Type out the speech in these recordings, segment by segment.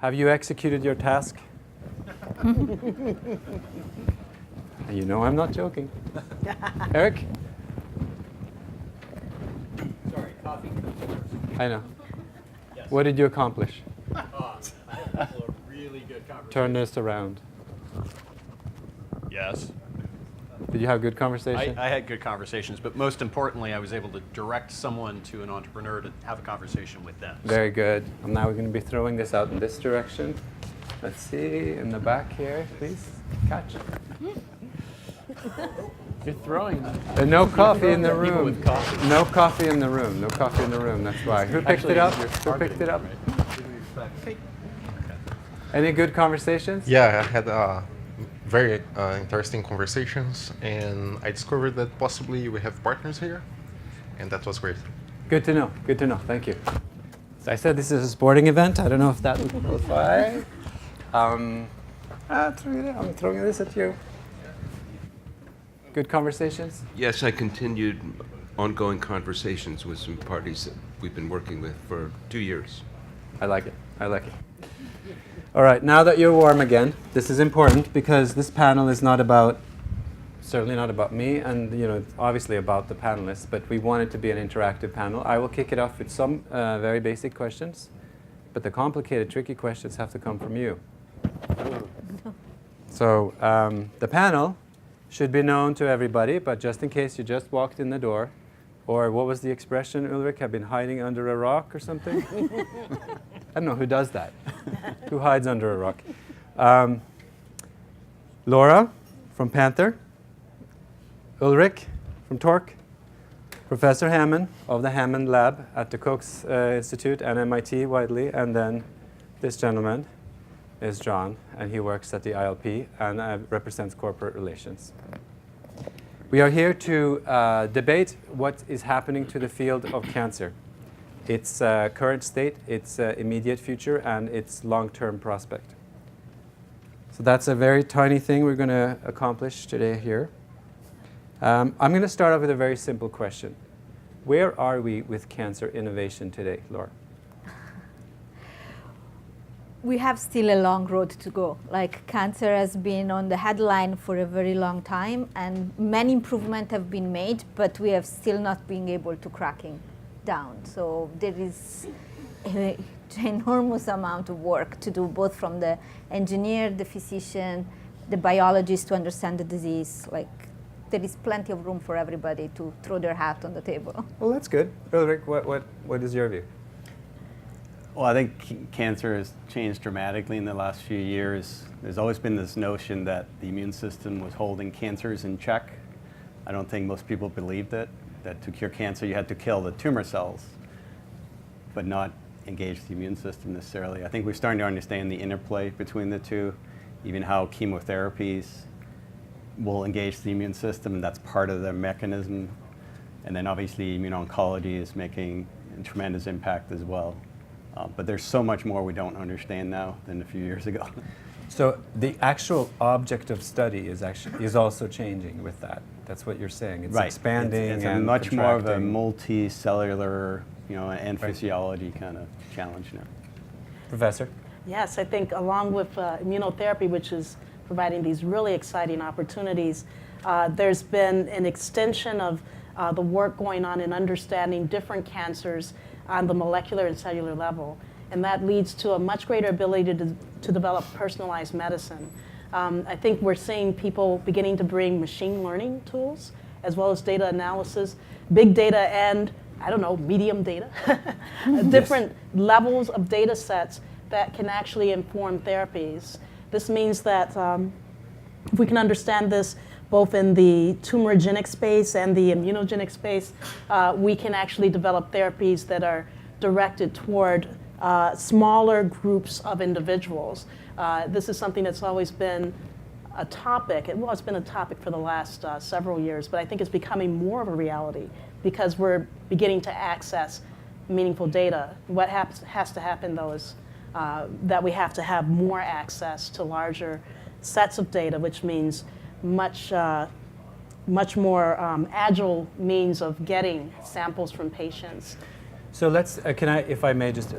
Have you executed your task? You know I'm not joking. Eric? Sorry, coffee. I know. Yes. What did you accomplish? I had a couple of really good conversations. Turn this around. Yes. Did you have good conversation? I had good conversations, but most importantly, I was able to direct someone to an entrepreneur to have a conversation with them. Very good. And now we're going to be throwing this out in this direction. Let's see, in the back here, please. Catch. You're throwing No coffee in the People room. with coffee. No coffee in the room. No coffee in the room. That's why. Who picked it up? Who picked it up? Any good conversations? Yeah, I had very interesting conversations, and I discovered that possibly we have partners here, and that was great. Good to know. Good to know. Thank you. So I said this is a sporting event. I don't know if that would qualify. I'm throwing this at you. Good conversations? Yes, I continued ongoing conversations with some parties that we've been working with for 2 years. I like it. I like it. All right, now that you're warm again, this is important because this panel is certainly not about me, and it's obviously about the panelists, but we want it to be an interactive panel. I will kick it off with some very basic questions, but the complicated, tricky questions have to come from you. So the panel should be known to everybody, but just in case you just walked in the door, or what was the expression, Ulrich, have been hiding under a rock or something? I don't know who does that. Who hides under a rock? Laura from Panther, Ulrich from Torque, Professor Hammond of the Hammond Lab at the Koch Institute and MIT widely, and then this gentleman is John, and he works at the ILP and represents corporate relations. We are here to debate what is happening to the field of cancer, its current state, its immediate future, and its long-term prospect. So that's a very tiny thing we're going to accomplish today here. I'm going to start off with a very simple question. Where are we with cancer innovation today, Laura? We have still a long road to go. Like, cancer has been on the headline for a very long time, and many improvements have been made, but we have still not been able to cracking down. So there is an enormous amount of work to do, both from the engineer, the physician, the biologist, to understand the disease. Like, there is plenty of room for everybody to throw their hat on the table. Well, that's good. Ulrich, what is your view? Well, I think cancer has changed dramatically in the last few years. There's always been this notion that the immune system was holding cancers in check. I don't think most people believed it, that to cure cancer you had to kill the tumor cells, but not engage the immune system necessarily. I think we're starting to understand the interplay between the two, even how chemotherapies will engage the immune system, and that's part of their mechanism. And then obviously immuno-oncology is making a tremendous impact as well. But there's so much more we don't understand now than a few years ago. So the actual object of study is also changing with that. That's what you're saying. It's right. expanding it's and much more of a contracting. multicellular, and Right. physiology kind of challenge now. Professor? Yes, I think along with immunotherapy, which is providing these really exciting opportunities, there's been an extension of the work going on in understanding different cancers on the molecular and cellular level. And that leads to a much greater ability to develop personalized medicine. I think we're seeing people beginning to bring machine learning tools, as well as data analysis, big data and, medium data, different levels of data sets that can actually inform therapies. This means that if we can understand this both in the tumorigenic space and the immunogenic space, we can actually develop therapies that are directed toward smaller groups of individuals. This is something that's always been a topic. Well, it's been a topic for the last several years, but I think it's becoming more of a reality because we're beginning to access meaningful data. What has to happen, though, is that we have to have more access to larger sets of data, which means much more agile means of getting samples from patients. So let's, if I may just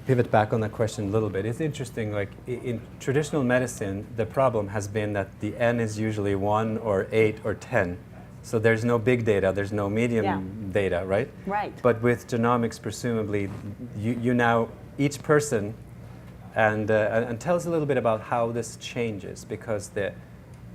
pivot back on that question a little bit. It's interesting, like in traditional medicine, the problem has been that the N is usually 1 or 8 or 10. So there's no big data, there's no medium data, right? Right. But with genomics, presumably, you now, each person, and tell us a little bit about how this changes, because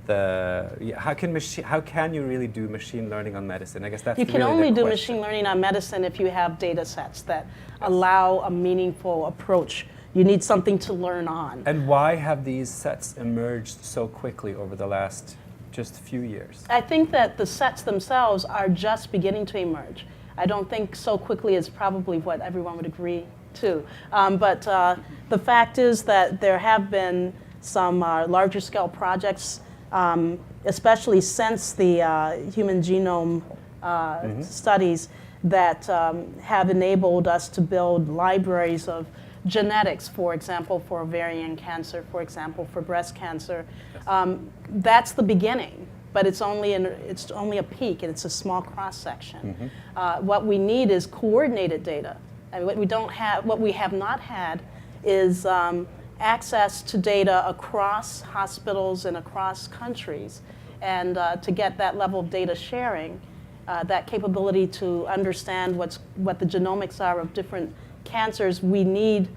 how can you really do machine learning on medicine? I guess that's You can really only the do question. machine learning on medicine if you have data sets that allow a meaningful approach. You need something to learn on. And why have these sets emerged so quickly over the last just few years? I think that the sets themselves are just beginning to emerge. I don't think so quickly is probably what everyone would agree to. But the fact is that there have been some larger scale projects, especially since the human genome studies, that have enabled us to build libraries of genetics, for example, for ovarian cancer, for example, for breast cancer. That's the beginning, but it's only a peak, and it's a small cross section. What we need is coordinated data. I mean, what we have not had is access to data across hospitals and across countries, and to get that level of data sharing, that capability to understand what the genomics are of different cancers, we need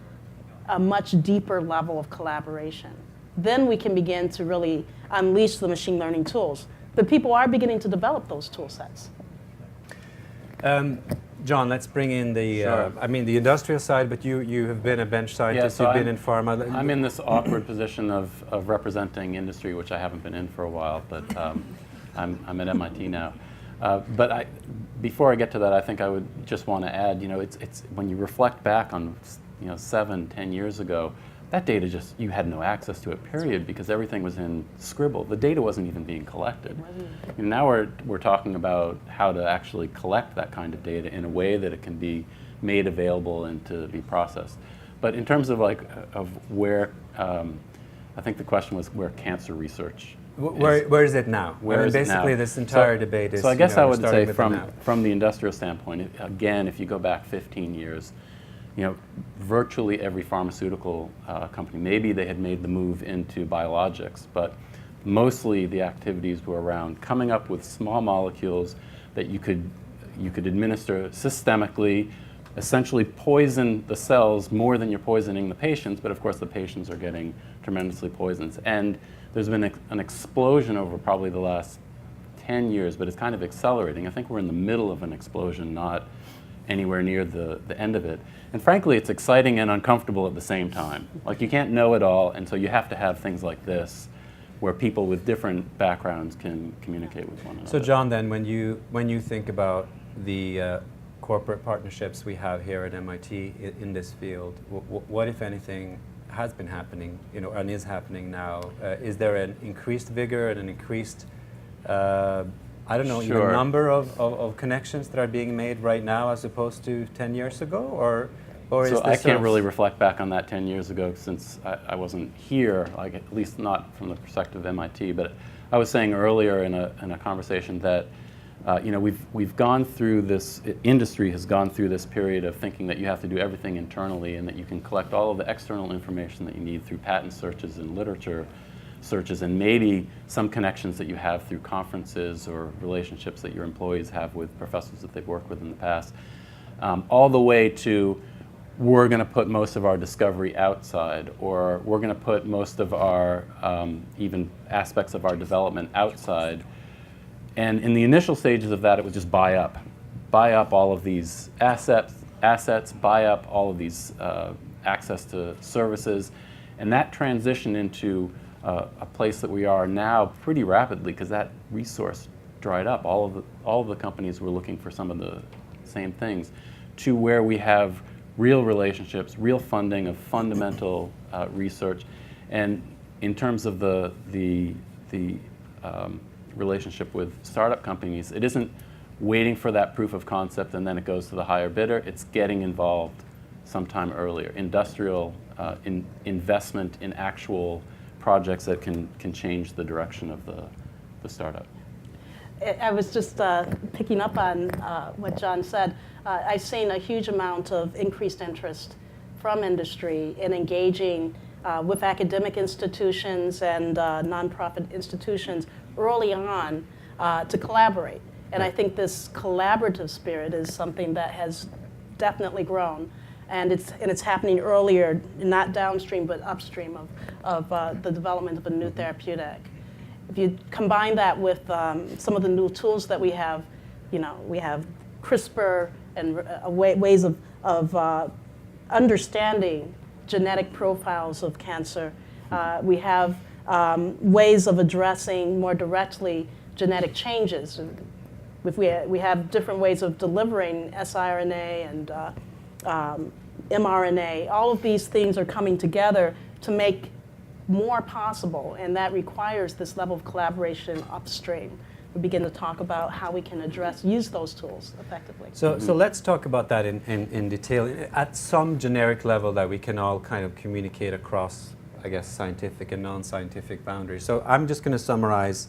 a much deeper level of collaboration. Then we can begin to really unleash the machine learning tools. But people are beginning to develop those tool sets. John, let's bring in the, Sure. the industrial side, but you have been a bench scientist, so you've been in pharma. I'm in this awkward position of representing industry, which I haven't been in for a while, but I'm at MIT now. But before I get to that, I think I would just want to add, it's when you reflect back on 7-10 years ago, that data you had no access to it, period, because everything was in Scribble. The data wasn't even being collected. And now we're talking about how to actually collect that kind of data in a way that it can be made available and to be processed. But in terms of where, I think the question was where cancer research Where is it now? Where is it basically now? this entire debate is. So I guess I would say from from the industrial standpoint, again, if you go back 15 years, virtually every pharmaceutical company, maybe they had made the move into biologics, but mostly the activities were around coming up with small molecules that you could administer systemically, essentially poison the cells more than you're poisoning the patients, but of course the patients are getting tremendously poisoned. And there's been an explosion over probably the last 10 years, but it's kind of accelerating. I think we're in the middle of an explosion, not anywhere near the end of it. And frankly, it's exciting and uncomfortable at the same time. Like, you can't know it all, and so you have to have things like this where people with different backgrounds can communicate with one another. So John, then, when you think about the corporate partnerships we have here at MIT in this field, what, if anything, has been happening, and is happening now? Is there an increased vigor and an increased, even number of connections that are being made right now as opposed to 10 years ago, or is so this I can't really reflect back on that 10 years ago since I wasn't here, like at least not from the perspective of MIT. But I was saying earlier in a conversation that we've gone through this, industry has gone through this period of thinking that you have to do everything internally and that you can collect all of the external information that you need through patent searches and literature searches and maybe some connections that you have through conferences or relationships that your employees have with professors that they've worked with in the past, all the way to we're going to put most of our discovery outside, or we're going to put most of our even aspects of our development outside. And in the initial stages of that, it was just buy up all of these assets, buy up all of these access to services, and that transitioned into a place that we are now pretty rapidly because that resource dried up. All of the companies were looking for some of the same things, to where we have real relationships, real funding of fundamental research, and in terms of the relationship with startup companies, it isn't waiting for that proof of concept and then it goes to the higher bidder. It's getting involved sometime earlier. Industrial investment in actual projects that can change the direction of the startup. I was just picking up on what John said. I've seen a huge amount of increased interest from industry in engaging with academic institutions and nonprofit institutions early on to collaborate. And I think this collaborative spirit is something that has definitely grown. And it's happening earlier, not downstream, but upstream of the development of a new therapeutic. If you combine that with some of the new tools that we have, we have CRISPR and ways of understanding genetic profiles of cancer. We have ways of addressing more directly genetic changes. If we have different ways of delivering siRNA and mRNA. All of these things are coming together to make more possible, and that requires this level of collaboration upstream. We begin to talk about how we can use those tools effectively. So let's talk about that in detail at some generic level that we can all kind of communicate across, I guess, scientific and non-scientific boundaries. So I'm just going to summarize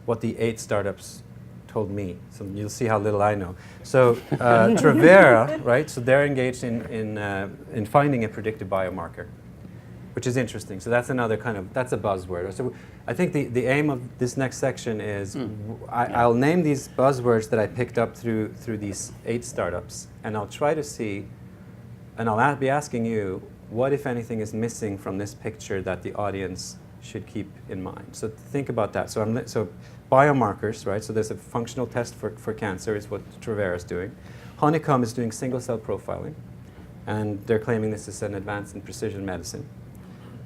what the 8 startups told me. So you'll see how little I know. So Travera, right? So they're engaged in finding a predictive biomarker, which is interesting. So that's another that's a buzzword. So I think the aim of this next section is I'll name these buzzwords that I picked up through these 8 startups, and I'll try to see, and I'll be asking you, what, if anything, is missing from this picture that the audience should keep in mind. So think about that. So biomarkers, right? So there's a functional test for cancer is what Travera is doing. Honeycomb is doing single-cell profiling, and they're claiming this is an advance in precision medicine,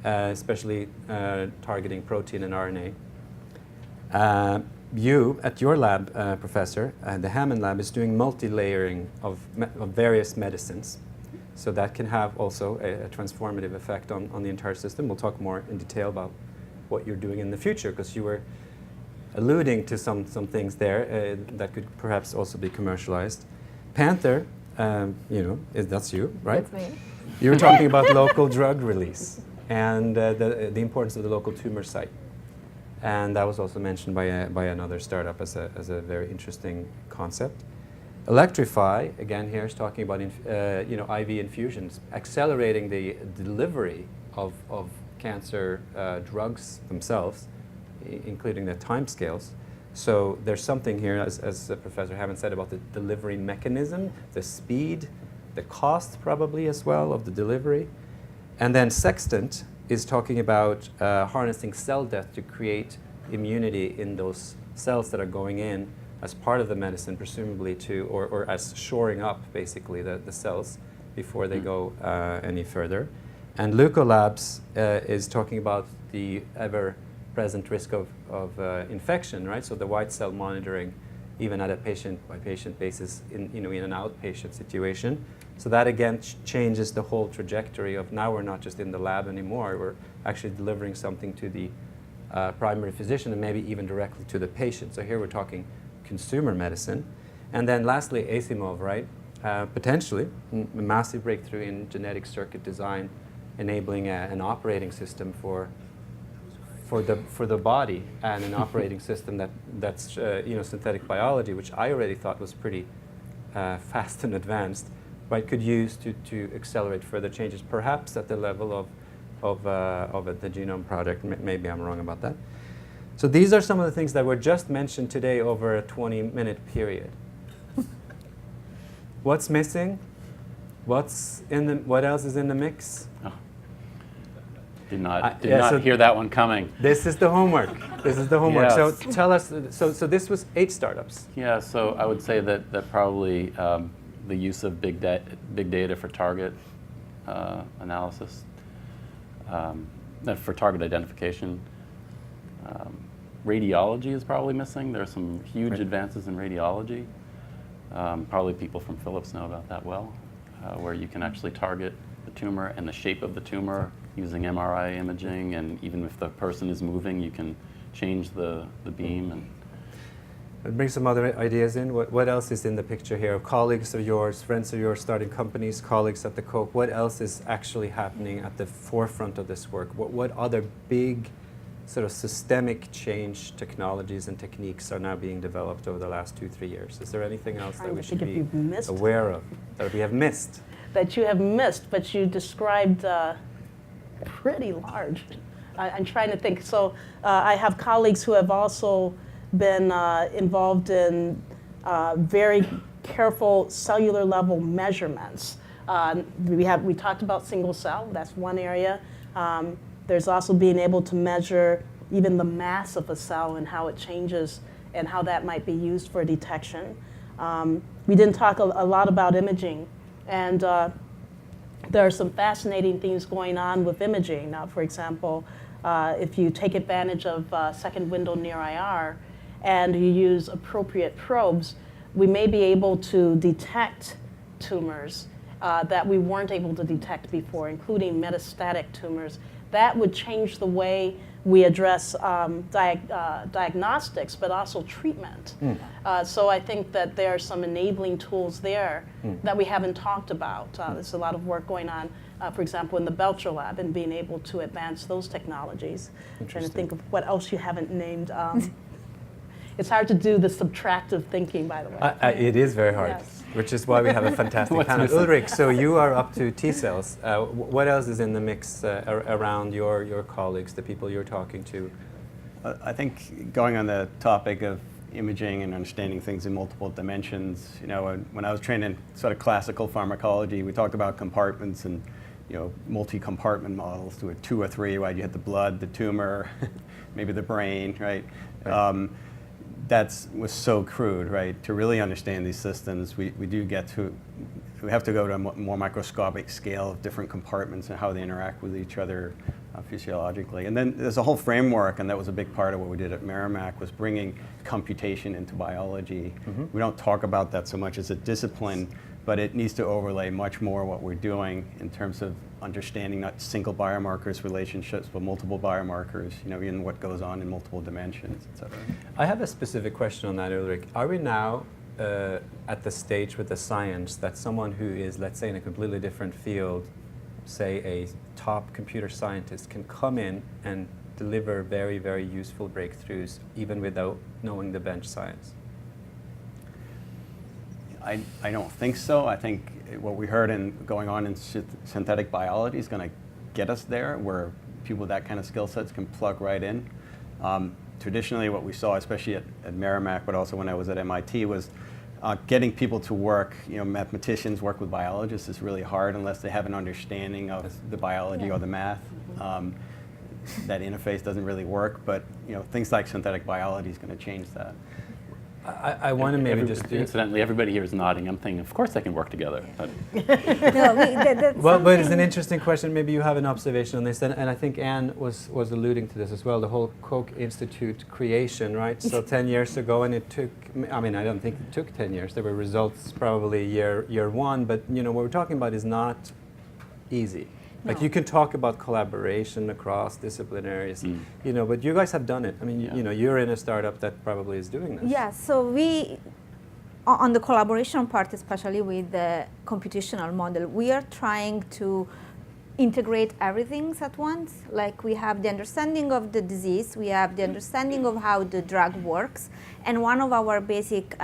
especially targeting protein and RNA. You, at your lab, Professor, the Hammond lab, is doing multi-layering of various medicines. So that can have also a transformative effect on the entire system. We'll talk more in detail about what you're doing in the future, because you were alluding to some things there that could perhaps also be commercialized. Panther, that's you, right? That's me. You were talking about local drug release and the importance of the local tumor site. And that was also mentioned by another startup as a very interesting concept. Electrify, again, here is talking about IV infusions, accelerating the delivery of cancer drugs themselves, including the timescales. So there's something here, as Professor Hammond said, about the delivery mechanism, the speed, the cost probably as well of the delivery. And then Sextant is talking about harnessing cell death to create immunity in those cells that are going in as part of the medicine, presumably or as shoring up basically the cells before they go any further. And Leuco Labs is talking about the ever-present risk of infection, right? So the white cell monitoring, even at a patient-by-patient basis in an outpatient situation. So that again changes the whole trajectory of now we're not just in the lab anymore, we're actually delivering something to the primary physician and maybe even directly to the patient. So here we're talking consumer medicine. And then lastly, Asimov, right? Potentially a massive breakthrough in genetic circuit design, enabling an operating system for the body, and an operating system that's synthetic biology, which I already thought was pretty fast and advanced, right? Could use to accelerate further changes, perhaps at the level of the Genome Project. Maybe I'm wrong about that. So these are some of the things that were just mentioned today over a 20-minute period. What's missing? What else is in the mix? Oh. Did not hear that one coming. This is the homework. This is the homework. Yes. So tell us. So this was 8 startups. Yeah. So I would say that probably the use of big data for target analysis, for target identification. Radiology is probably missing. There are some huge advances in radiology. Probably people from Philips know about that well, where you can actually target the tumor and the shape of the tumor using MRI imaging, and even if the person is moving, you can change the beam. And bring some other ideas in. What else is in the picture here? Colleagues of yours, friends of yours starting companies, colleagues at the Coke. What else is actually happening at the forefront of this work? What other big sort of systemic change technologies and techniques are now being developed over the last 2-3 years? Is there anything else that we should be aware of, that we have missed? that you have missed, but you described pretty large. I'm trying to think. So I have colleagues who have also been involved in very careful cellular level measurements. We talked about single cell. That's one area. There's also being able to measure even the mass of a cell and how it changes and how that might be used for detection. We didn't talk a lot about imaging, and there are some fascinating things going on with imaging. Now, for example, if you take advantage of second window near IR and you use appropriate probes, we may be able to detect tumors that we weren't able to detect before, including metastatic tumors. That would change the way we address diagnostics, but also treatment. So I think that there are some enabling tools there that we haven't talked about. There's a lot of work going on, for example, in the Belcher lab, and being able to advance those technologies. Trying to think of what else you haven't named. It's hard to do the subtractive thinking, by the way. It is very hard, Yes. which is why we have a fantastic panel. Ulrich, so you are up to T cells. What else is in the mix around your colleagues, the people you're talking to? I think going on the topic of imaging and understanding things in multiple dimensions, when I was trained in sort of classical pharmacology, we talked about compartments and multi-compartment models to a 2 or 3, right? You had the blood, the tumor, maybe the brain, right? That was so crude, right? To really understand these systems, we have to go to a more microscopic scale of different compartments and how they interact with each other physiologically. And then there's a whole framework, and that was a big part of what we did at Merrimack, was bringing computation into biology. We don't talk about that so much as a discipline, but it needs to overlay much more what we're doing in terms of understanding not single biomarkers relationships, but multiple biomarkers, in what goes on in multiple dimensions, et cetera. I have a specific question on that, Ulrich. Are we now at the stage with the science that someone who is, let's say, in a completely different field, say a top computer scientist, can come in and deliver very, very useful breakthroughs even without knowing the bench science? I don't think so. I think what we heard going on in synthetic biology is going to get us there, where people with that kind of skill sets can plug right in. Traditionally, what we saw, especially at Merrimack, but also when I was at MIT, was getting people to work. Mathematicians work with biologists is really hard unless they have an understanding of the biology or the math. That interface doesn't really work, but things like synthetic biology is going to change that. I want to maybe just... Incidentally, everybody here is nodding. I'm thinking, of course they can work together. Well, but it's an interesting question. Maybe you have an observation on this, and I think Anne was alluding to this as well, the whole Koch Institute creation, right? So 10 years ago, and it took, I don't think it took 10 years. There were results probably year one, but what we're talking about is not easy. No. Like, you can talk about collaboration across disciplinaries, but you guys have done it. You're in a startup that probably is doing this. Yeah, so we, on the collaboration part, especially with the computational model, we are trying to integrate everything at once. Like, we have the understanding of the disease, we have the understanding of how the drug works, and one of our basic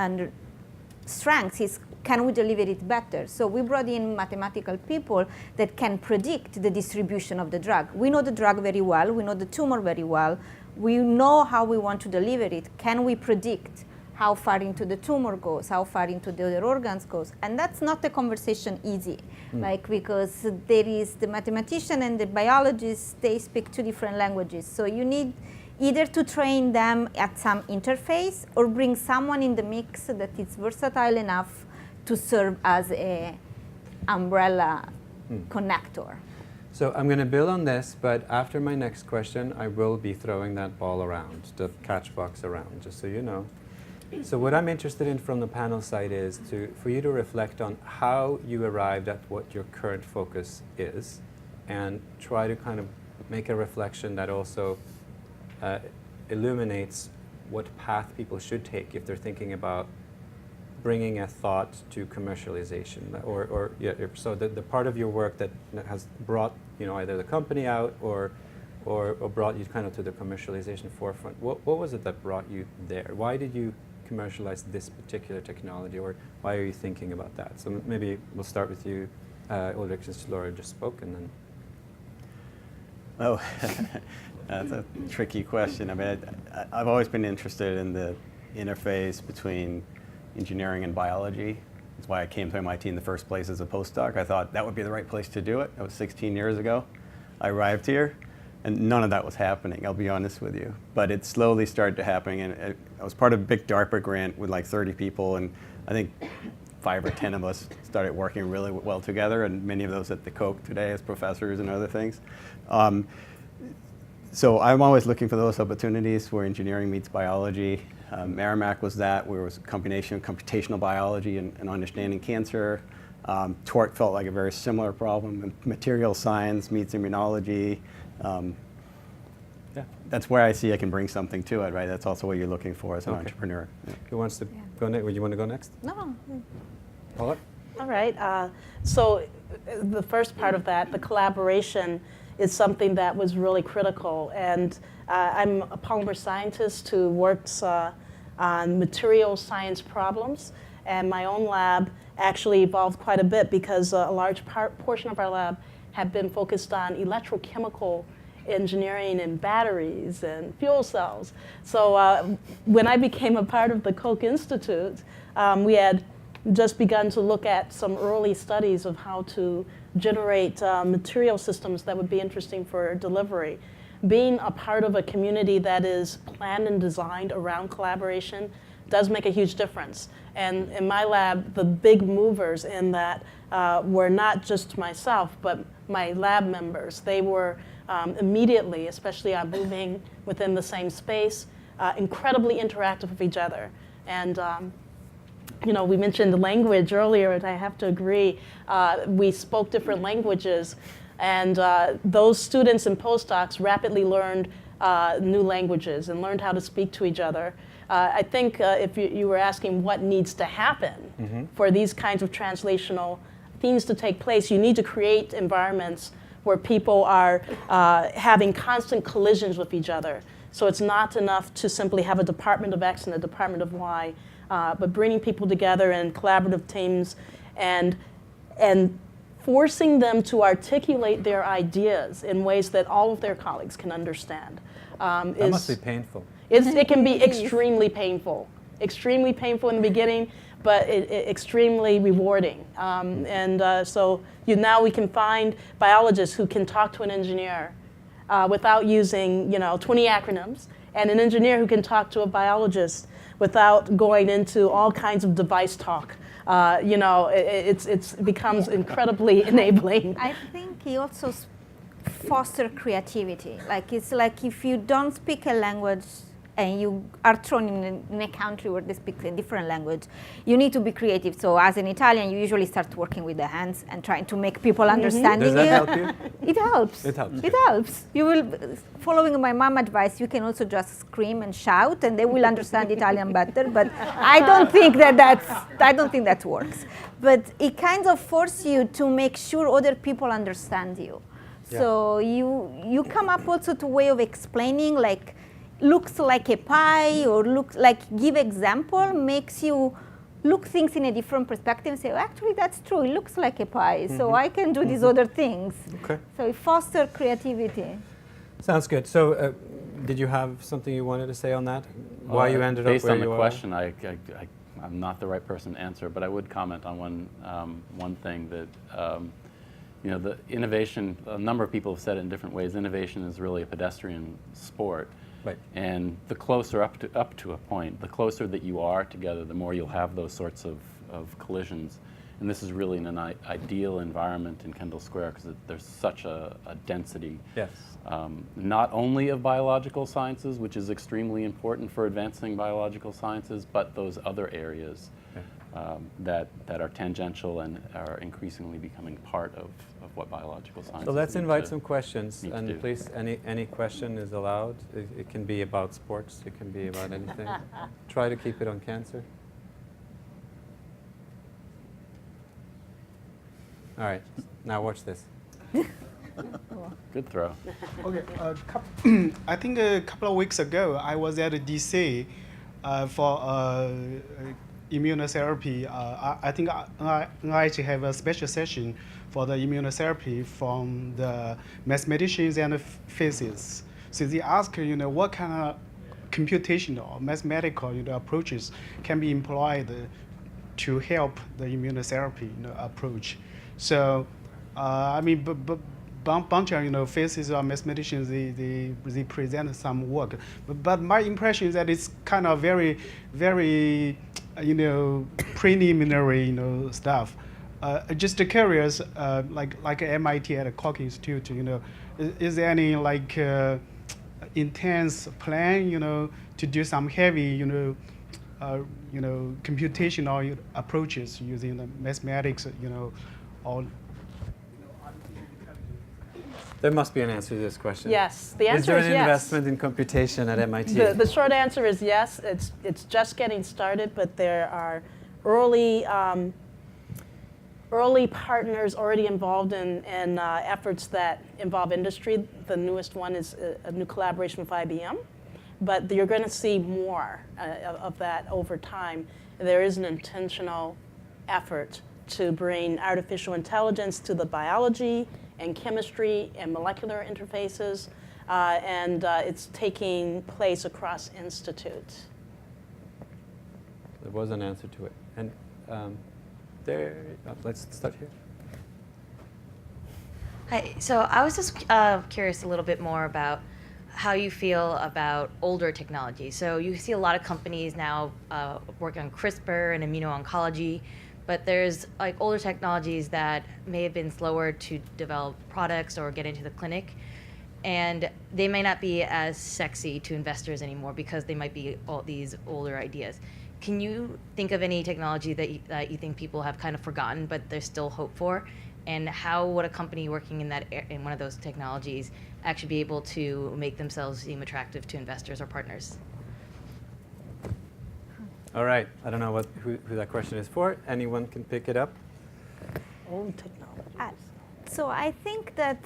strengths is, can we deliver it better? So we brought in mathematical people that can predict the distribution of the drug. We know the drug very well, we know the tumor very well, we know how we want to deliver it. Can we predict how far into the tumor goes, how far into the other organs goes? And that's not a conversation easy, because there is the mathematician and the biologist, they speak two different languages. So you need either to train them at some interface or bring someone in the mix that is versatile enough to serve as an umbrella connector. So I'm going to build on this, but after my next question, I will be throwing that ball around, the catch box around, just so you know. So what I'm interested in from the panel side is for you to reflect on how you arrived at what your current focus is, and try to kind of make a reflection that also illuminates what path people should take if they're thinking about bringing a thought to commercialization, so the part of your work that has brought either the company out or brought you kind of to the commercialization forefront. What was it that brought you there? Why did you commercialize this particular technology, or why are you thinking about that? So maybe we'll start with you, Ulrich, since Laura just spoke, and then Oh, that's a tricky question. I mean, I've always been interested in the interface between engineering and biology. That's why I came to MIT in the first place as a postdoc. I thought that would be the right place to do it. That was 16 years ago. I arrived here, and none of that was happening, I'll be honest with you. But it slowly started to happen, and I was part of a big DARPA grant with like 30 people, and I think 5 or 10 of us started working really well together, and many of those at the Koch today as professors and other things. So I'm always looking for those opportunities where engineering meets biology. Merrimack was that, where it was a combination of computational biology and understanding cancer. TORC felt like a very similar problem. Material science meets immunology. Yeah, that's where I see I can bring something to it, right? That's also what you're looking for as an entrepreneur. Yeah. who wants to go next? Would you want to go next? No. Paula? All right. So the first part of that, the collaboration, is something that was really critical. And I'm a polymer scientist who works on material science problems. And my own lab actually evolved quite a bit because a large portion of our lab had been focused on electrochemical engineering and batteries and fuel cells. So when I became a part of the Koch Institute, we had just begun to look at some early studies of how to generate material systems that would be interesting for delivery. Being a part of a community that is planned and designed around collaboration does make a huge difference. And in my lab, the big movers in that were not just myself, but my lab members. They were immediately, especially on moving within the same space, incredibly interactive with each other. And you know, we mentioned the language earlier, and I have to agree. We spoke different languages, and those students and postdocs rapidly learned new languages and learned how to speak to each other. I think if you were asking what needs to happen for these kinds of translational things to take place, you need to create environments where people are having constant collisions with each other. So it's not enough to simply have a department of X and a department of Y, but bringing people together in collaborative teams and forcing them to articulate their ideas in ways that all of their colleagues can understand. That must be painful. It can be extremely painful in the beginning, but extremely rewarding. So now we can find biologists who can talk to an engineer without using 20 acronyms, and an engineer who can talk to a biologist without going into all kinds of device talk. It becomes incredibly enabling. I think he also foster creativity. Like it's like if you don't speak a language and you are thrown in a country where they speak a different language, you need to be creative. So as an Italian, you usually start working with the hands and trying to make people understand you. Does that help you? It helps. It helps. It helps. You will, following my mom advice, you can also just scream and shout, and they will understand Italian better. But I don't think that works. But it kind of forces you to make sure other people understand you. Yeah. So you come up also to a way of explaining, like looks like a pie, or looks like give example, makes you look things in a different perspective and say, oh, actually that's true, it looks like a pie, so I can do these other things. Okay. So it fosters creativity. Sounds good. So did you have something you wanted to say on that? Why you ended up where you are? Based on the question, I'm not the right person to answer, but I would comment on one thing that the innovation, a number of people have said it in different ways, innovation is really a pedestrian sport. Right. And the closer up to a point, the closer that you are together, the more you'll have those sorts of collisions. And this is really an ideal environment in Kendall Square because there's such a density. Yes. Not only of biological sciences, which is extremely important for advancing biological sciences, but those other areas that are tangential and are increasingly becoming part of what biological sciences. So let's invite some questions, and do. please, any question is allowed. It can be about sports, it can be about anything. Try to keep it on cancer. All right, now watch this. Good throw. Okay, I think a couple of weeks ago, I was at DC for a immunotherapy, I think NIH have a special session for the immunotherapy from the mathematicians and the physicists. So they ask, what kind of computational, mathematical, approaches can be employed to help the immunotherapy, approach. So, bunch of physicists or mathematicians, they present some work. But my impression is that it's kind of very, very, preliminary, stuff. Just curious, like MIT at a Koch Institute, is there any intense plan, to do some heavy, computational approaches using the mathematics, or There must be an answer to this question. Yes, the answer is there is an yes. investment in computation at MIT? The short answer is yes. It's just getting started, but there are early partners already involved in efforts that involve industry. The newest one is a new collaboration with IBM, but you're going to see more of that over time. There is an intentional effort to bring artificial intelligence to the biology and chemistry and molecular interfaces, and it's taking place across institutes. There was an answer to it. And let's start here. Hi, so I was just curious a little bit more about how you feel about older technology. So you see a lot of companies now working on CRISPR and immuno-oncology, but there's older technologies that may have been slower to develop products or get into the clinic, and they may not be as sexy to investors anymore because they might be all these older ideas. Can you think of any technology that you think people have kind of forgotten but there's still hope for? And how would a company working in one of those technologies actually be able to make themselves seem attractive to investors or partners? All right. I don't know who that question is for. Anyone can pick it up. Old technologies. So I think that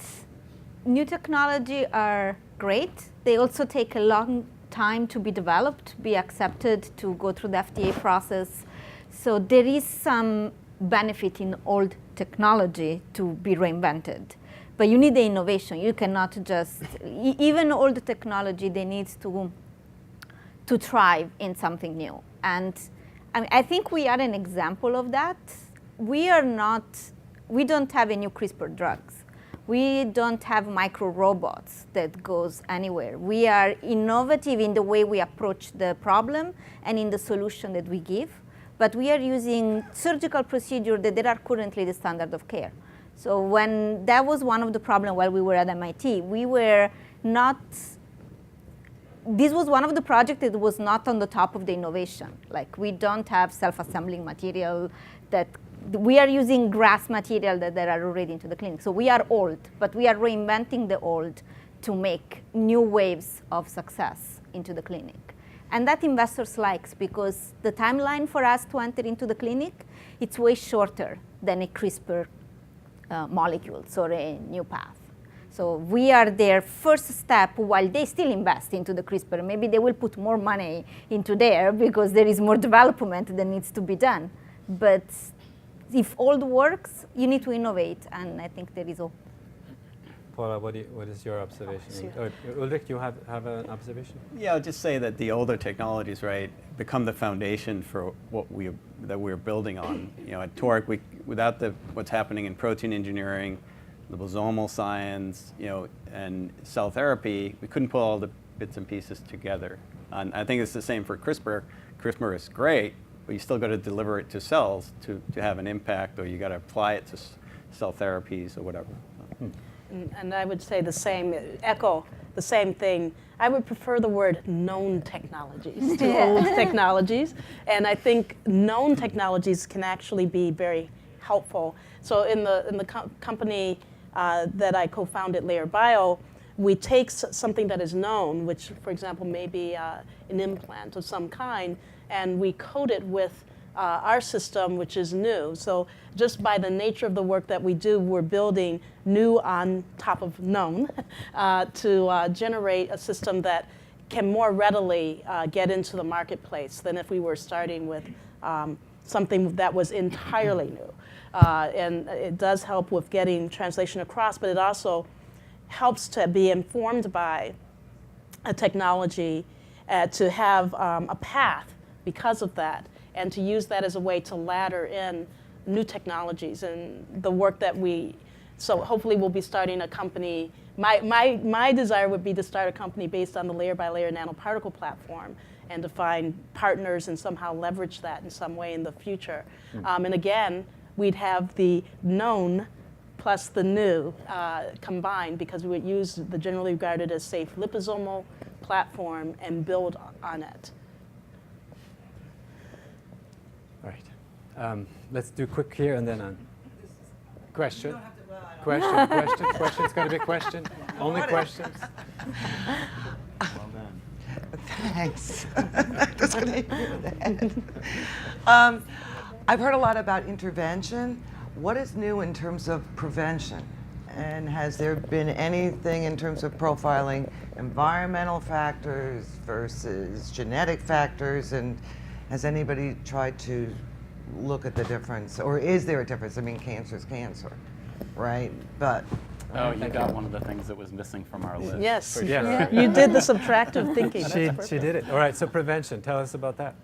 new technology are great. They also take a long time to be developed, be accepted, to go through the FDA process. So there is some benefit in old technology to be reinvented. But you need the innovation. You cannot just, even old technology, they need to thrive in something new. And I think we are an example of that. We don't have any CRISPR drugs. We don't have micro robots that goes anywhere. We are innovative in the way we approach the problem and in the solution that we give. But we are using surgical procedures that are currently the standard of care. So when that was one of the problems while we were at MIT, this was one of the projects that was not on the top of the innovation. Like, we don't have self-assembling material that we are using grass material that are already into the clinic. So we are old, but we are reinventing the old to make new waves of success into the clinic. And that investors likes, because the timeline for us to enter into the clinic, it's way shorter than a CRISPR molecules or a new path. So we are their first step while they still invest into the CRISPR. Maybe they will put more money into there because there is more development that needs to be done. But if old works, you need to innovate, and I think there is hope. Paula, what is your observation? Ulrich, you have an observation? Yeah, I'll just say that the older technologies, right, become the foundation for what we're building on. At Torque, without what's happening in protein engineering, liposomal science, and cell therapy, we couldn't put all the bits and pieces together. And I think it's the same for CRISPR. CRISPR is great, but you still got to deliver it to cells to have an impact, or you got to apply it to cell therapies or whatever. And I would say echo the same thing. I would prefer the word known technologies to old technologies. And I think known technologies can actually be very helpful. So in the company that I co-founded, Layer Bio, we take something that is known, which, for example, may be an implant of some kind, and we code it with our system, which is new. So just by the nature of the work that we do, we're building new on top of known to generate a system that can more readily get into the marketplace than if we were starting with something that was entirely new. And it does help with getting translation across, but it also helps to be informed by a technology, to have a path because of that, and to use that as a way to ladder in new technologies. And the work that so hopefully we'll be starting a company. My desire would be to start a company based on the layer-by-layer nanoparticle platform, and to find partners and somehow leverage that in some way in the future. And again, we'd have the known plus the new combined, because we would use the generally regarded as safe liposomal platform and build on it. All right. Let's do quick here and then on. Question. Question. It's got to be a question. Only questions. Well done. Thanks. Just gonna hit you in the head. I've heard a lot about intervention. What is new in terms of prevention? And has there been anything in terms of profiling environmental factors versus genetic factors? And has anybody tried to look at the difference? Or is there a difference? I mean, cancer is cancer, right? But Oh, you got one of the things that was missing from our list. Yes, Yeah. you did the subtractive thinking. She did it. All right, so prevention. Tell us about that.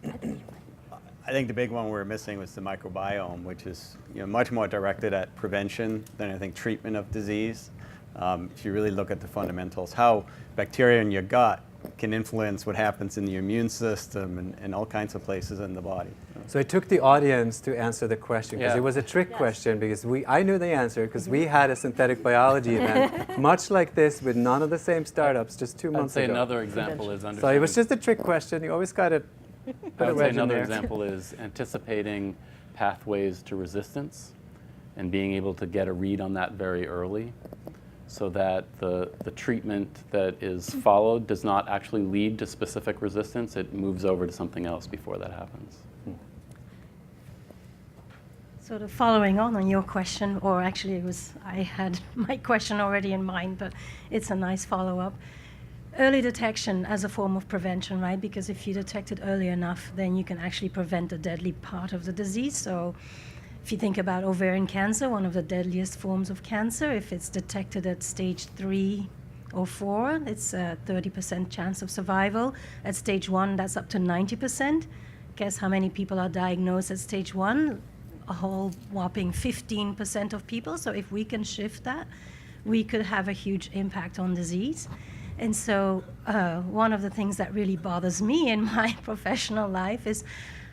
I think the big one we were missing was the microbiome, which is much more directed at prevention than I think treatment of disease. If you really look at the fundamentals, how bacteria in your gut can influence what happens in the immune system and all kinds of places in the body. So it took the audience to answer the question, because Yeah. it was a trick question, because I knew the answer, because we had a synthetic biology event, much like this, with none of the same startups, just 2 I'd months say ago. another example is So understanding. it was just a trick question. You always got to put I a would say wedge in another there. example is anticipating pathways to resistance and being able to get a read on that very early, so that the treatment that is followed does not actually lead to specific resistance. It moves over to something else before that happens. Sort of following on your question, or actually I had my question already in mind, but it's a nice follow-up. Early detection as a form of prevention, right? Because if you detect it early enough, then you can actually prevent the deadly part of the disease. So if you think about ovarian cancer, one of the deadliest forms of cancer, if it's detected at stage 3 or 4, it's a 30% chance of survival. At stage 1, that's up to 90%. Guess how many people are diagnosed at stage 1? A whole whopping 15% of people. So if we can shift that, we could have a huge impact on disease. And so one of the things that really bothers me in my professional life is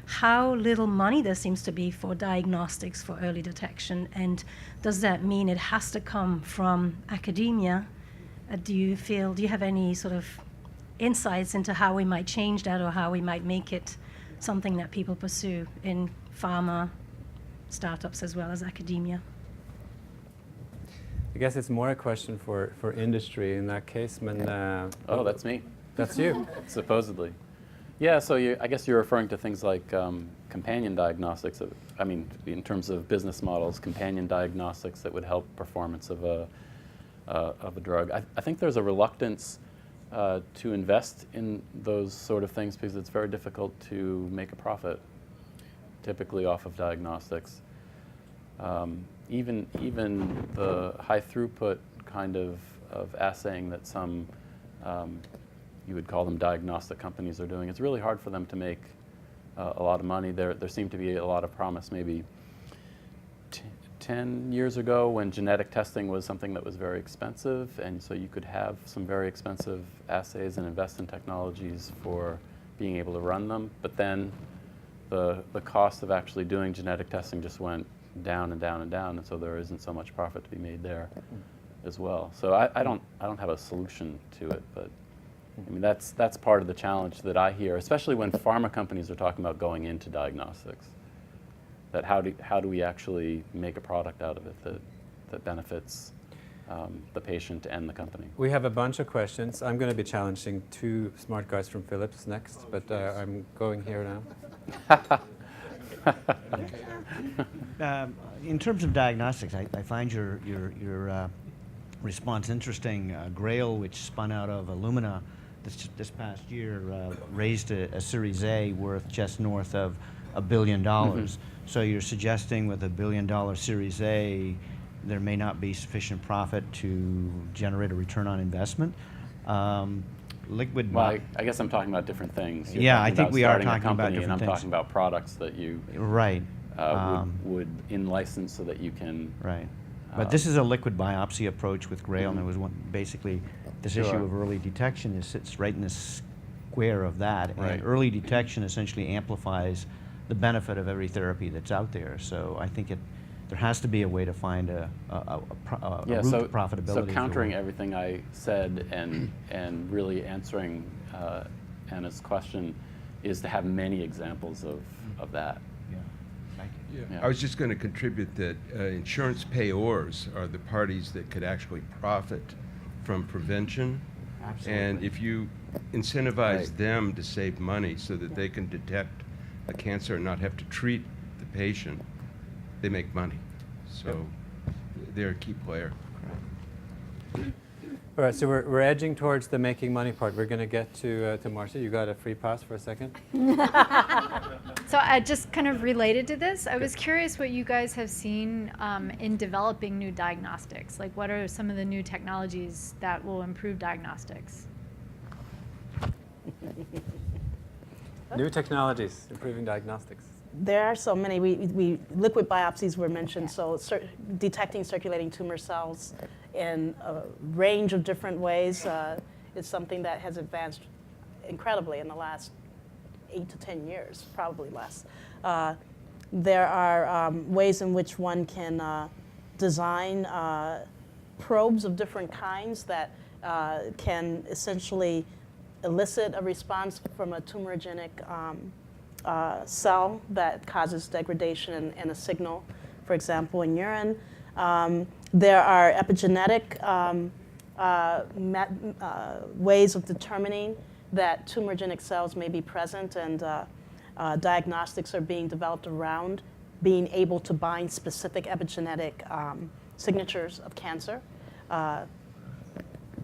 how little money there seems to be for diagnostics for early detection. And does that mean it has to come from academia? Do you have any sort of insights into how we might change that, or how we might make it something that people pursue in pharma, startups, as well as academia? I guess it's more a question for industry in that case. Oh, that's me. That's you. Supposedly. Yeah, so I guess you're referring to things like companion diagnostics. I mean, in terms of business models, companion diagnostics that would help performance of a drug. I think there's a reluctance to invest in those sort of things because it's very difficult to make a profit, typically off of diagnostics. Even the high throughput kind of assaying that some you would call them diagnostic companies are doing, it's really hard for them to make a lot of money. There seemed to be a lot of promise maybe 10 years ago when genetic testing was something that was very expensive, and so you could have some very expensive assays and invest in technologies for being able to run them. But then the cost of actually doing genetic testing just went down and down and down, and so there isn't so much profit to be made there as well. So I don't have a solution to it, but I mean that's part of the challenge that I hear, especially when pharma companies are talking about going into diagnostics. That how do we actually make a product out of it that benefits the patient and the company? We have a bunch of questions. I'm going to be challenging two smart guys from Philips next, but I'm going here now. In terms of diagnostics, I find your response interesting. Grail, which spun out of Illumina this past year, raised a Series A worth just north of $1 billion. So you're suggesting with a $1 billion Series A, there may not be sufficient profit to generate a return on investment. Liquid. Well, I guess I'm talking about different things. You're yeah, talking I think about we are starting a talking about company, different and I'm things. talking about products that you Right. would in-license so that you can. Right. But this is a liquid biopsy approach with Grail, and it was basically this issue of early detection sits right in the square of that. Right. And early detection essentially amplifies the benefit of every therapy that's out there. So I think there has to be a way to find a route to profitability. So countering everything I said and really answering Anna's question is to have many examples of that. Yeah. I was just going to contribute that insurance payors are the parties that could actually profit from prevention. Absolutely. And if you incentivize them to save money so that they can detect a cancer and not have to treat the patient, they make money. So they're a key player. All right, so we're edging towards the making money part. We're going to get to Marcia. You got a free pass for a second? So I just kind of related to this. I was curious what you guys have seen in developing new diagnostics. Like, what are some of the new technologies that will improve diagnostics? New technologies, improving diagnostics. There are so many. Liquid biopsies were mentioned, so detecting circulating tumor cells in a range of different ways is something that has advanced incredibly in the last 8 to 10 years, probably less. There are ways in which one can design probes of different kinds that can essentially elicit a response from a tumorigenic cell that causes degradation and a signal, for example, in urine. There are epigenetic ways of determining that tumorigenic cells may be present, and diagnostics are being developed around being able to bind specific epigenetic signatures of cancer. I'm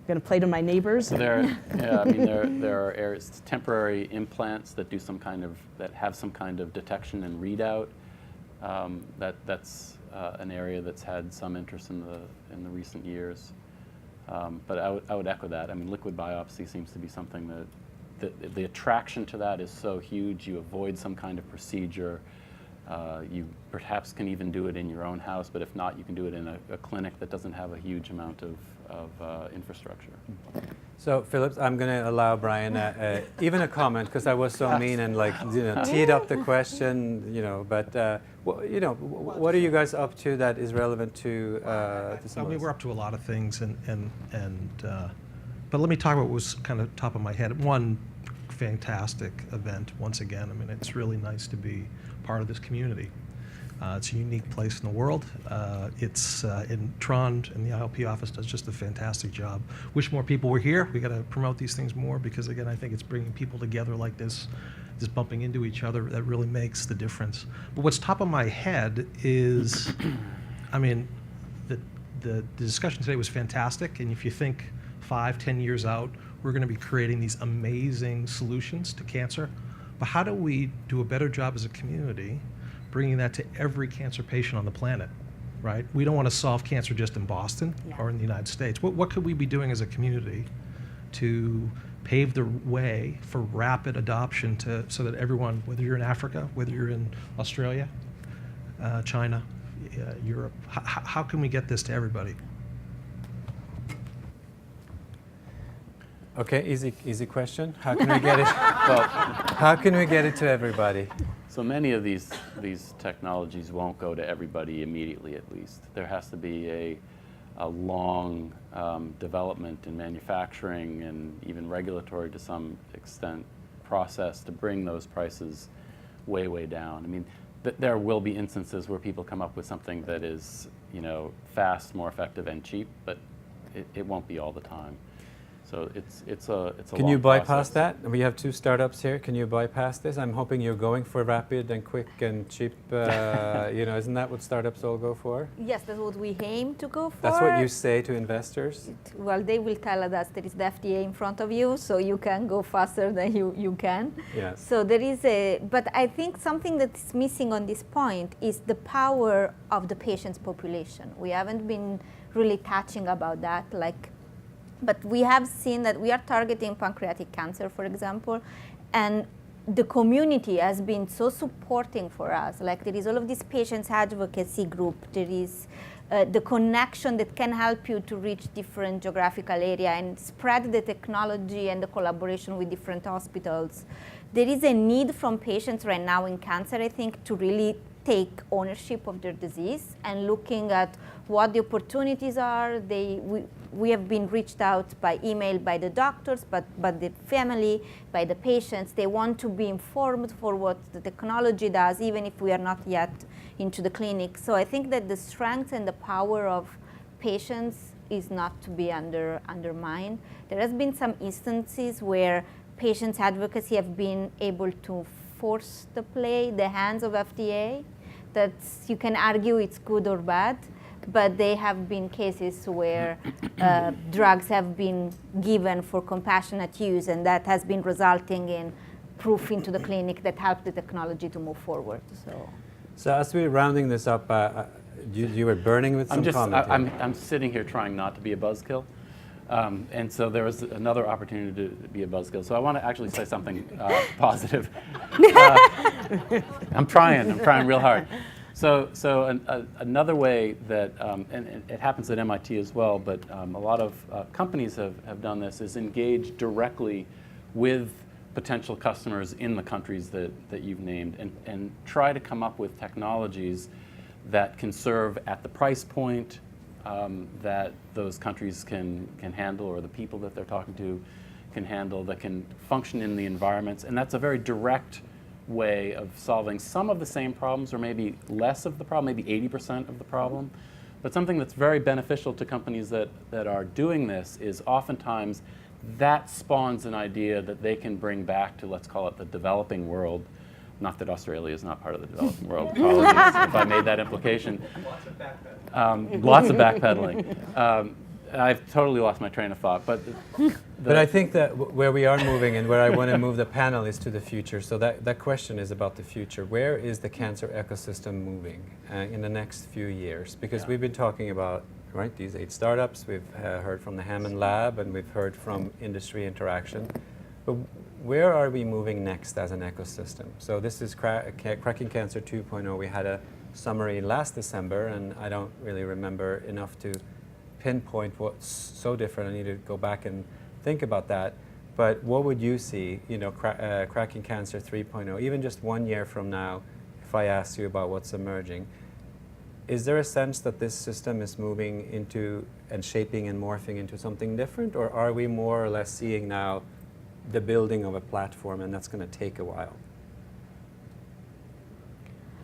going to play to my neighbors. So there are areas, temporary implants that have some kind of detection and readout. That's an area that's had some interest in the recent years. But I would echo that. I mean, liquid biopsy seems to be something that the attraction to that is so huge. You avoid some kind of procedure. You perhaps can even do it in your own house, but if not, you can do it in a clinic that doesn't have a huge amount of infrastructure. So, Phillips, I'm going to allow Brian even a comment, because I was so mean and teed up the question, But what are you guys up to that is relevant to some of this? We're up to a lot of things, but let me talk about what was kind of top of my head. One fantastic event once again. I mean, it's really nice to be part of this community. It's a unique place in the world. It's in Trond, and the ILP office does just a fantastic job. Wish more people were here. We got to promote these things more, because again, I think it's bringing people together like this, just bumping into each other, that really makes the difference. But what's top of my head is, I mean, the discussion today was fantastic, and if you think 5-10 years out, we're going to be creating these amazing solutions to cancer. But how do we do a better job as a community bringing that to every cancer patient on the planet, right? We don't want to solve cancer just in Boston or in the United States. What could we be doing as a community to pave the way for rapid adoption so that everyone, whether you're in Africa, whether you're in Australia, China, Europe, how can we get this to everybody? Okay, easy question. How can we get it? How can we get it to everybody? So many of these technologies won't go to everybody immediately, at least. There has to be a long development in manufacturing and even regulatory, to some extent, process to bring those prices way, way down. I mean, there will be instances where people come up with something that is, fast, more effective, and cheap, but it won't be all the time. So it's a Can you long bypass process. that? We have 2 startups here. Can you bypass this? I'm hoping you're going for rapid and quick and cheap. Isn't that what startups all go for? Yes, that's what we aim to go for. That's what you say to investors? Well, they will tell us there is the FDA in front of you, so you can go faster than you can. Yes. So there is but I think something that's missing on this point is the power of the patient's population. We haven't been really touching about that, but we have seen that we are targeting pancreatic cancer, for example, and the community has been so supporting for us. There is all of these patients advocacy group. There is the connection that can help you to reach different geographical area and spread the technology and the collaboration with different hospitals. There is a need from patients right now in cancer, I think, to really take ownership of their disease and looking at what the opportunities are. We have been reached out by email by the doctors, but the family, by the patients. They want to be informed for what the technology does, even if we are not yet into the clinic. So I think that the strength and the power of patients is not to be undermined. There has been some instances where patients' advocacy have been able to force the hands of FDA. That you can argue it's good or bad, but there have been cases where drugs have been given for compassionate use, and that has been resulting in proof into the clinic that helped the technology to move forward. So as we're rounding this up, you were burning with some comment. I'm sitting here trying not to be a buzzkill. And so there was another opportunity to be a buzzkill. So I want to actually say something positive. I'm trying real hard. So another way that, and it happens at MIT as well, but a lot of companies have done this, is engage directly with potential customers in the countries that you've named and try to come up with technologies that can serve at the price point that those countries can handle, or the people that they're talking to can handle, that can function in the environments. And that's a very direct way of solving some of the same problems, or maybe less of the problem, maybe 80% of the problem. But something that's very beneficial to companies that are doing this is oftentimes that spawns an idea that they can bring back to, let's call it, the developing world. Not that Australia is not part of the developing world. Apologies if I made that implication. Lots of backpedaling. I've totally lost my train of thought. But I think that where we are moving and where I want to move the panel is to the future. So that question is about the future. Where is the cancer ecosystem moving in the next few years? Because we've been talking about these 8 startups. We've heard from the Hammond Lab, and we've heard from industry interaction. But where are we moving next as an ecosystem? So this is Cracking Cancer 2.0. We had a summary last December, and I don't really remember enough to pinpoint what's so different. I need to go back and think about that. But what would you see, Cracking Cancer 3.0, even just 1 year from now, if I asked you about what's emerging? Is there a sense that this system is moving into and shaping and morphing into something different? Or are we more or less seeing now the building of a platform, and that's going to take a while?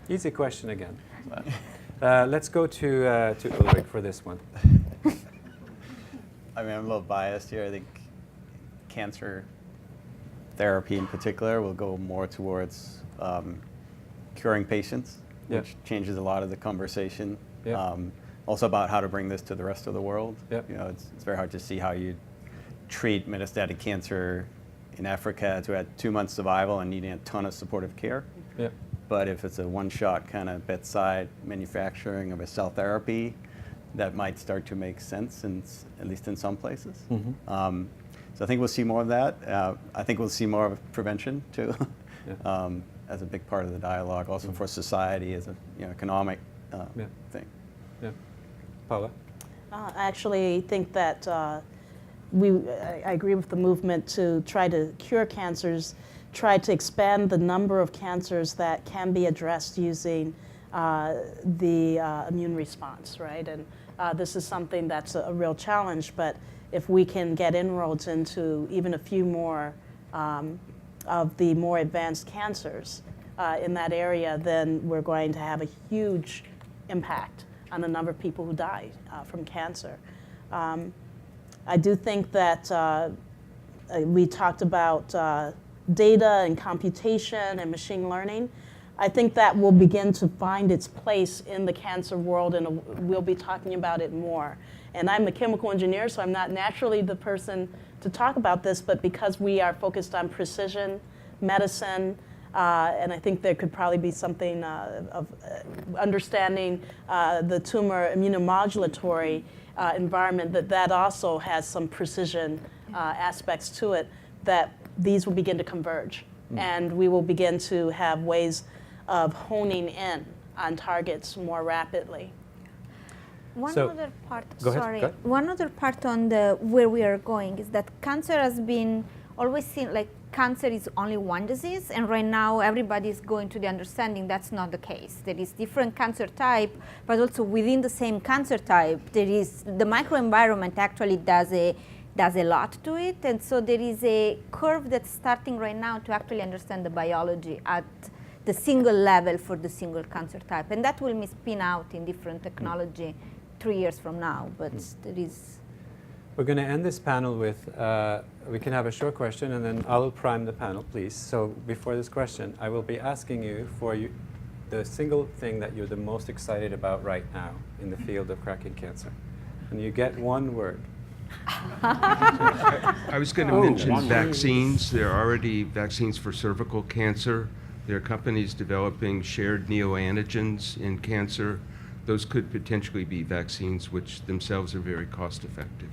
Easy question again. Let's go to Ulrich for this one. I mean, I'm a little biased here. I think cancer therapy in particular will go more towards curing patients, which changes a lot of the conversation. Also about how to bring this to the rest of the world. It's very hard to see how you treat metastatic cancer in Africa who had 2 months survival and needing a ton of supportive care. But if it's a one-shot kind of bedside manufacturing of a cell therapy, that might start to make sense, at least in some places. So I think we'll see more of that. I think we'll see more of prevention too, as a big part of the dialogue, also for society as an economic thing. Paula? I actually think that I agree with the movement to try to cure cancers, try to expand the number of cancers that can be addressed using the immune response, right? And this is something that's a real challenge, but if we can get inroads into even a few more of the more advanced cancers in that area, then we're going to have a huge impact on the number of people who die from cancer. I do think that we talked about data and computation and machine learning. I think that will begin to find its place in the cancer world, and we'll be talking about it more. And I'm a chemical engineer, so I'm not naturally the person to talk about this, but because we are focused on precision medicine, and I think there could probably be something of understanding the tumor immunomodulatory environment, that also has some precision aspects to it, that these will begin to converge. And we will begin to have ways of honing in on targets more rapidly. One So- other part, Go ahead, sorry. go ahead. One other part on the where we are going is that cancer has been always seen like cancer is only one disease, and right now everybody is going to the understanding that's not the case. There is different cancer type, but also within the same cancer type, there is the microenvironment actually does a lot to it, and so there is a curve that's starting right now to actually understand the biology at the single level for the single cancer type, and that will spin out in different technology 3 years from now, but there is. We're going to end this panel with, we can have a short question and then I'll prime the panel, please. So before this question, I will be asking you for the single thing that you're the most excited about right now in the field of cracking cancer. And you get one word. I was going to mention vaccines. There are already vaccines for cervical cancer. There are companies developing shared neoantigens in cancer. Those could potentially be vaccines which themselves are very cost effective.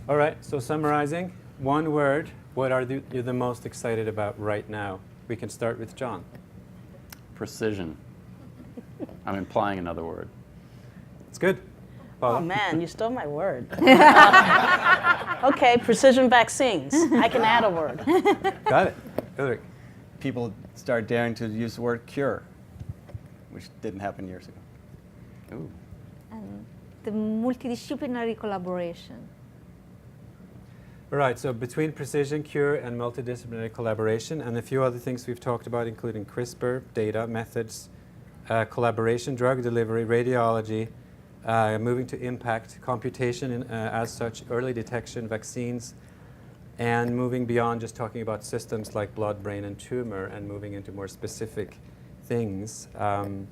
All right, so summarizing, one word, what are you the most excited about right now? We can start with John. Precision. I'm implying another word. It's good. Oh man, you stole my word. Okay, precision vaccines. I can add a word. Got it. Ulrich. People start daring to use the word cure, which didn't happen years ago. Ooh. And the multidisciplinary collaboration. All right, so between precision cure and multidisciplinary collaboration and a few other things we've talked about, including CRISPR, data, methods, collaboration, drug delivery, radiology, moving to impact, computation as such, early detection, vaccines, and moving beyond just talking about systems like blood, brain, and tumor, and moving into more specific things, and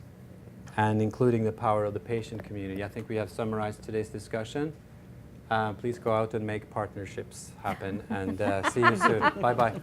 including the power of the patient community. I think we have summarized today's discussion. Please go out and make partnerships happen, and see you soon. Bye-bye.